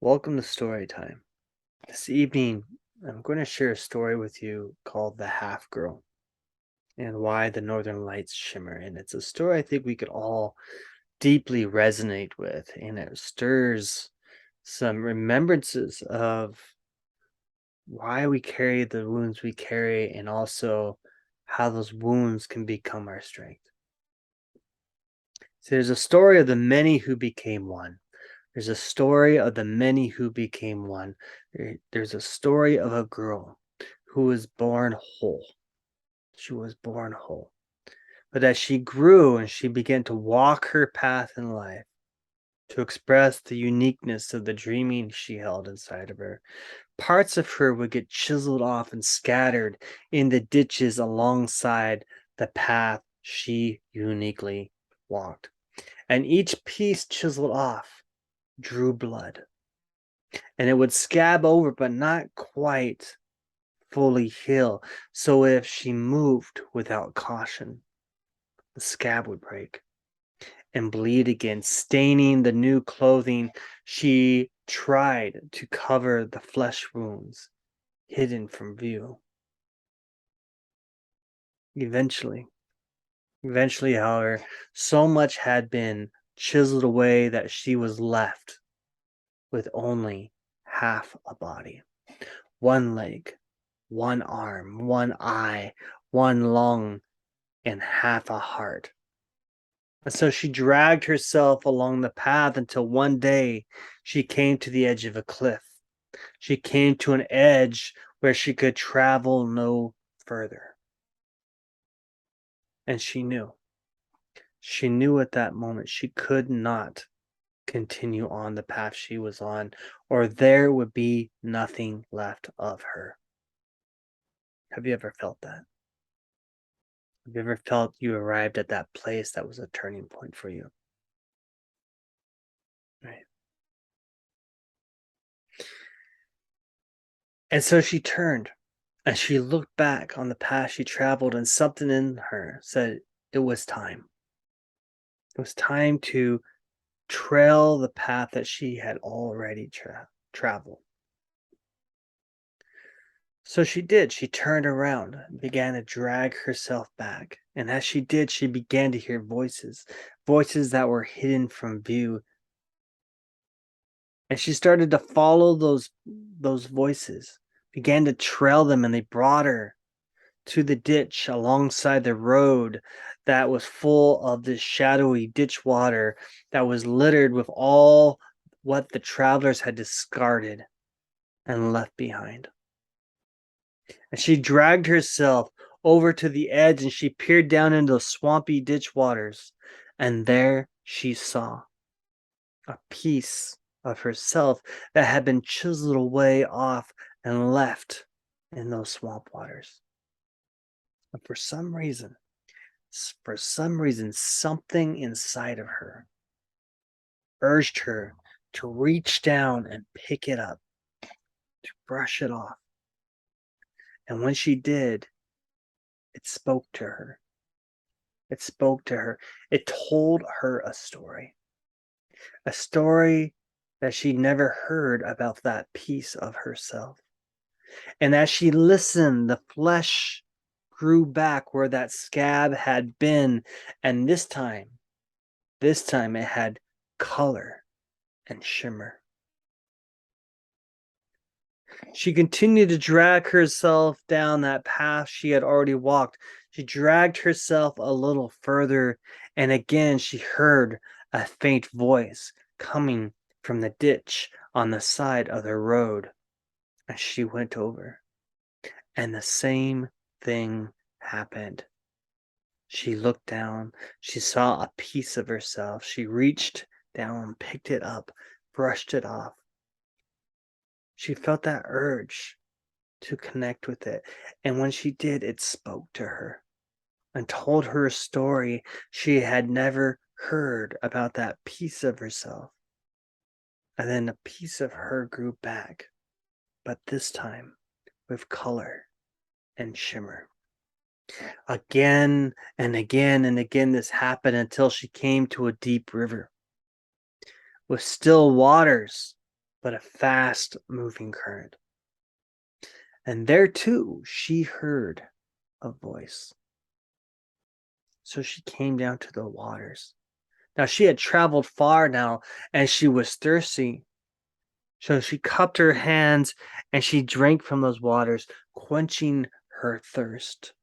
Welcome to story time. This evening, I'm going to share a story with you called The Half Girl and Why the Northern Lights Shimmer. And it's a story I think we could all deeply resonate with, and it stirs some remembrances of why we carry the wounds we carry and also how those wounds can become our strength. So, there's a story of the many who became one. There's a story of the many who became one. There's a story of a girl who was born whole. She was born whole. But as she grew and she began to walk her path in life, to express the uniqueness of the dreaming she held inside of her, parts of her would get chiseled off and scattered in the ditches alongside the path she uniquely walked. And each piece chiseled off drew blood, and it would scab over, but not quite fully heal. So if she moved without caution, the scab would break and bleed again, staining the new clothing she tried to cover the flesh wounds hidden from view. Eventually, eventually, however, so much had been chiseled away that she was left with only half a body, one leg, one arm, one eye, one lung, and half a heart. And so she dragged herself along the path until one day she came to the edge of a cliff. She came to an edge where she could travel no further. And she knew at that moment she could not continue on the path she was on, or there would be nothing left of her. Have you ever felt that? Have you ever felt you arrived at that place that was a turning point for you? Right. And so she turned and she looked back on the path she traveled, and something in her said it was time. It was time to trail the path that she had already traveled. So she did. She turned around and began to drag herself back. And as she did, she began to hear voices, voices that were hidden from view. And she started to follow those voices, began to trail them, and they brought her to the ditch alongside the road that was full of this shadowy ditch water that was littered with all what the travelers had discarded and left behind. And she dragged herself over to the edge and she peered down into the swampy ditch waters. And there she saw a piece of herself that had been chiseled away off and left in those swamp waters. And for some reason, something inside of her urged her to reach down and pick it up, to brush it off. And when she did, it spoke to her. It spoke to her. It told her a story that she never heard about that piece of herself. And as she listened, the flesh grew back where that scab had been. And this time it had color and shimmer. She continued to drag herself down that path she had already walked. She dragged herself a little further, and again she heard a faint voice coming from the ditch on the side of the road. As she went over, and the same thing happened. She looked down, she saw a piece of herself. She reached down, picked it up, brushed it off. She felt that urge to connect with it. And when she did, it spoke to her and told her a story she had never heard about that piece of herself. And then a piece of her grew back, but this time with color and shimmer. Again and again and again, this happened until she came to a deep river with still waters. but a fast moving current. And there too, she heard a voice. So she came down to the waters. Now she had traveled far now, and she was thirsty. So she cupped her hands and she drank from those waters, quenching her thirst.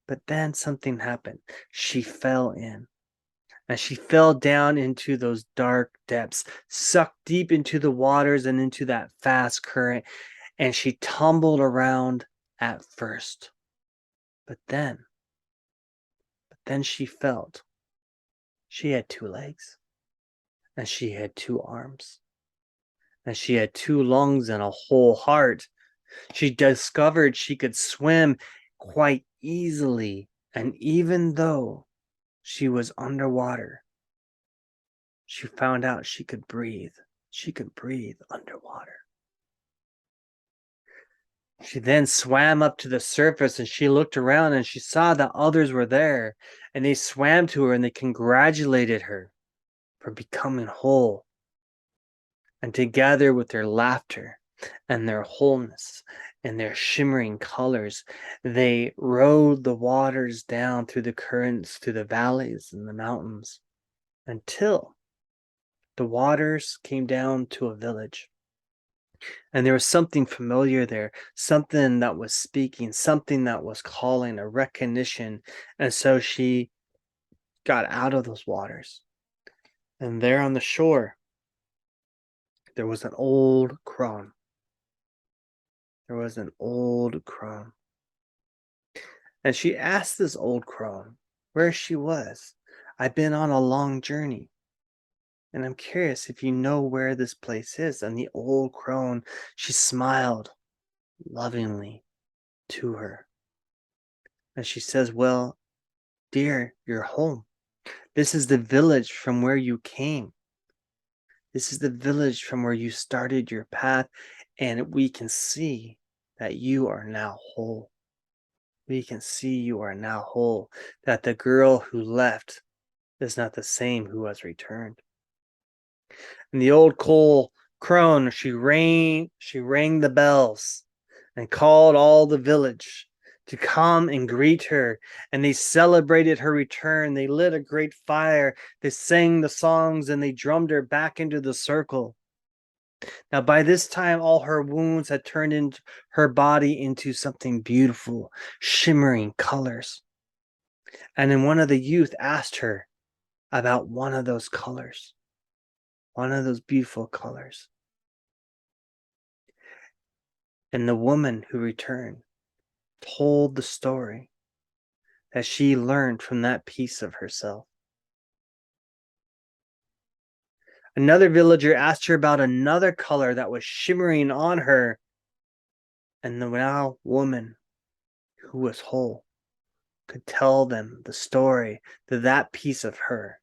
But then something happened. She fell in. And she fell down into those dark depths, sucked deep into the waters and into that fast current, and she tumbled around at first. But then she felt she had two legs, and she had two arms, and she had two lungs and a whole heart. She discovered she could swim quite easily, and even though she was underwater, she found out she could breathe. She could breathe underwater. She then swam up to the surface and she looked around and she saw that others were there, and they swam to her and they congratulated her for becoming whole. And together with their laughter and their wholeness and their shimmering colors, they rode the waters down through the currents, through the valleys and the mountains, until the waters came down to a village. And there was something familiar there, something that was speaking, something that was calling, a recognition. And so she got out of those waters. And there on the shore, there was an old crone. There was an old crone. And she asked this old crone where she was. I've been on a long journey, and I'm curious if you know where this place is. And the old crone, she smiled lovingly to her. And she says, well, dear, you're home. This is the village from where you came. This is the village from where you started your path, and we can see that you are now whole. We can see you are now whole, that the girl who left is not the same who has returned. And the old coal crone, she rang the bells and called all the village to come and greet her, and they celebrated her return. They lit a great fire, they sang the songs, and they drummed her back into the circle. Now by this time all her wounds had turned into her body into something beautiful, shimmering colors. And then one of the youth asked her about one of those colors, one of those beautiful colors. And the woman who returned told the story that she learned from that piece of herself. Another villager asked her about another color that was shimmering on her, and the now woman who was whole could tell them the story that that piece of her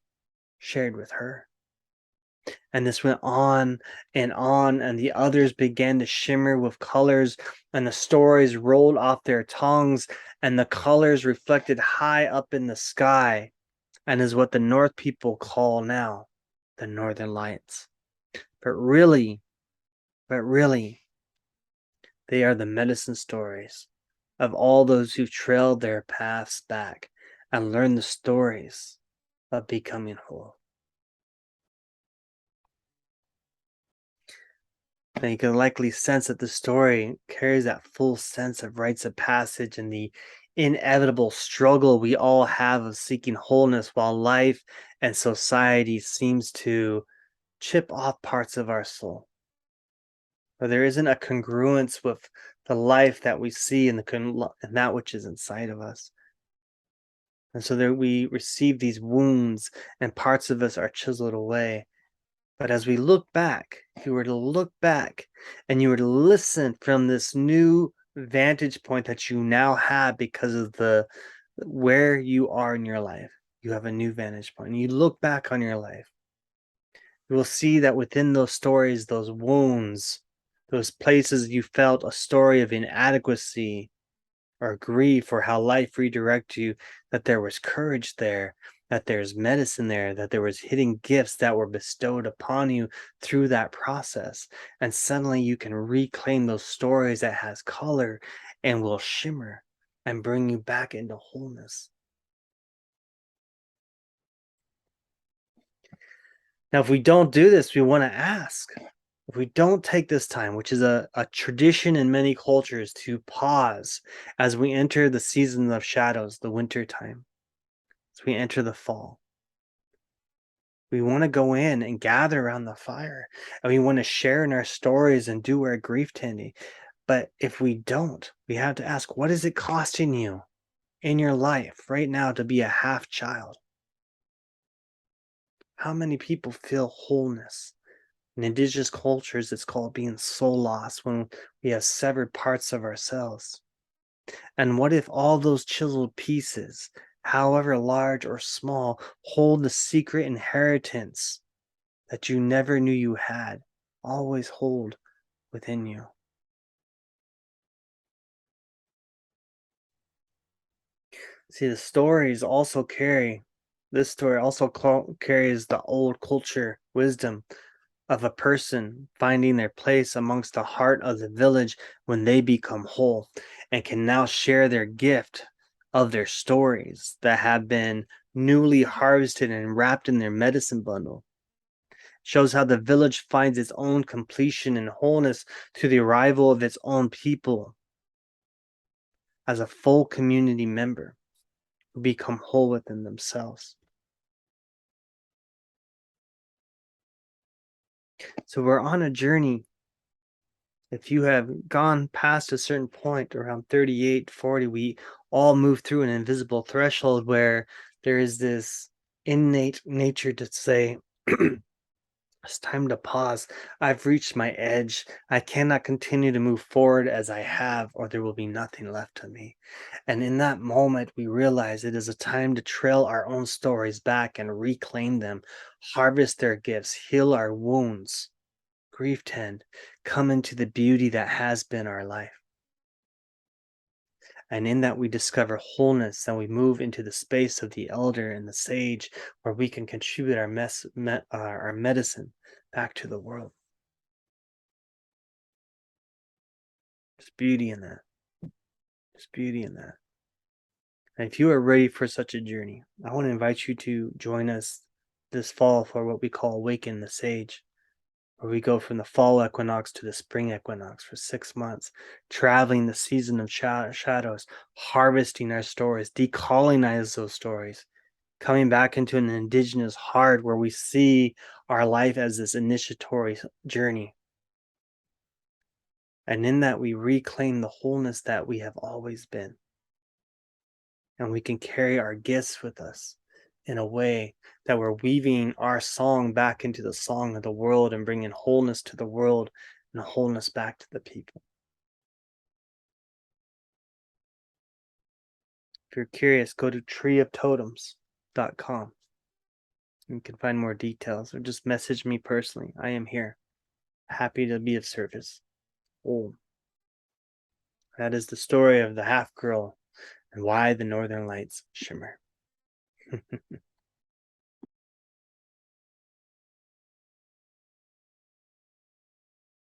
shared with her. And this went on, and the others began to shimmer with colors, and the stories rolled off their tongues, and the colors reflected high up in the sky, and is what the North people call now the Northern Lights. But really, they are the medicine stories of all those who trailed their paths back and learned the stories of becoming whole. And you can likely sense that the story carries that full sense of rites of passage and the inevitable struggle we all have of seeking wholeness while life and society seems to chip off parts of our soul. Or there isn't a congruence with the life that we see and that which is inside of us. And so there we receive these wounds and parts of us are chiseled away. But as we look back, if you were to look back and you were to listen from this new vantage point that you now have because of the where you are in your life, you have a new vantage point. And you look back on your life, you will see that within those stories, those wounds, those places you felt a story of inadequacy or grief or how life redirected you, that there was courage there, that there's medicine there, that there was hidden gifts that were bestowed upon you through that process. And suddenly you can reclaim those stories that has color and will shimmer and bring you back into wholeness. Now, if we don't do this, we want to ask. If we don't take this time, which is a tradition in many cultures, to pause as we enter the season of shadows, the winter time, as we enter the fall, we want to go in and gather around the fire, and we want to share in our stories and do our grief tending. But if we don't, we have to ask, what is it costing you in your life right now to be a half child? How many people feel wholeness? In indigenous cultures, it's called being soul lost when we have severed parts of ourselves. And what if all those chiseled pieces, however large or small, hold the secret inheritance that you never knew you had, always hold within you? See, this story also carries the old culture wisdom of a person finding their place amongst the heart of the village when they become whole and can now share their gift of their stories that have been newly harvested and wrapped in their medicine bundle. Shows how the village finds its own completion and wholeness through the arrival of its own people as a full community member who become whole within themselves. So we're on a journey. If you have gone past a certain point around 38, 40, we all move through an invisible threshold where there is this innate nature to say, it's time to pause. I've reached my edge. I cannot continue to move forward as I have, or there will be nothing left of me. And in that moment, we realize it is a time to trail our own stories back and reclaim them, harvest their gifts, heal our wounds, grief tend, come into the beauty that has been our life. And in that we discover wholeness and we move into the space of the elder and the sage where we can contribute our medicine back to the world. There's beauty in that. There's beauty in that. And if you are ready for such a journey, I want to invite you to join us this fall for what we call Awaken the Sage, where we go from the fall equinox to the spring equinox for 6 months, traveling the season of shadows, harvesting our stories, decolonize those stories, coming back into an indigenous heart where we see our life as this initiatory journey. And in that, we reclaim the wholeness that we have always been. And we can carry our gifts with us in a way that we're weaving our song back into the song of the world and bringing wholeness to the world and wholeness back to the people. If you're curious, go to treeoftotems.com. You can find more details or just message me personally. I am here, happy to be of service. Oh, that is the story of the half girl and why the northern lights shimmer.